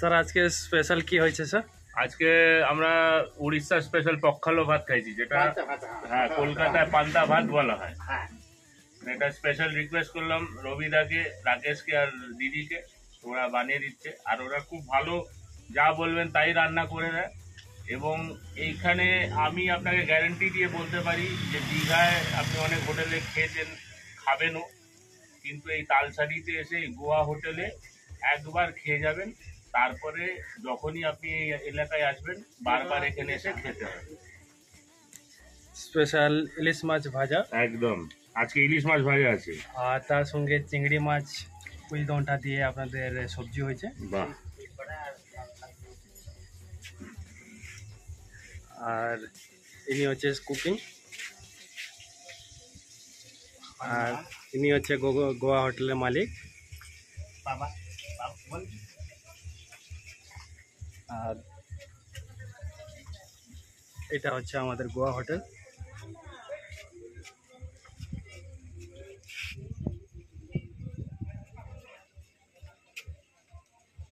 Sir আজকে special কি হয়েছে স্যার? আজকে আমরা উড়িষ্যার স্পেশাল পখালো ভাত খাইছি, যেটা হ্যাঁ কলকাতায় পান্তা ভাত বলা হয়। এটা স্পেশাল রিকোয়েস্ট করলাম রবিদাকে, রাকেশকে আর দিদিকে, ওরা বানিয়ে দিচ্ছে। আর ওরা খুব ভালো, যা বলবেন তাই রান্না করে দেয়। এবং এইখানে আমি আপনাকে গ্যারেন্টি দিয়ে বলতে পারি যে দীঘায় আপনি অনেক হোটেলে খেয়েছেন, খাবেনও, কিন্তু এই তালসারিতে এসে গোয়া হোটেলে একবার খেয়ে যাবেন, তারপরে যখনই আপনি এই এলাকায় আসবেন বারবার এখানে এসে খেতে হবে। স্পেশাল ইলিশ মাছ ভাজা, একদম আজকে ইলিশ মাছ ভাজা আছে, আর তার সঙ্গে চিংড়ি মাছ উইলদনটা দিয়ে আপনাদের সবজি হয়েছে। বাহ। আর ইনি হচ্ছে কুকিং, আর ইনি হচ্ছে গোয়া হোটেলের মালিক। আর এটা হচ্ছে আমাদের গোয়া হোটেল।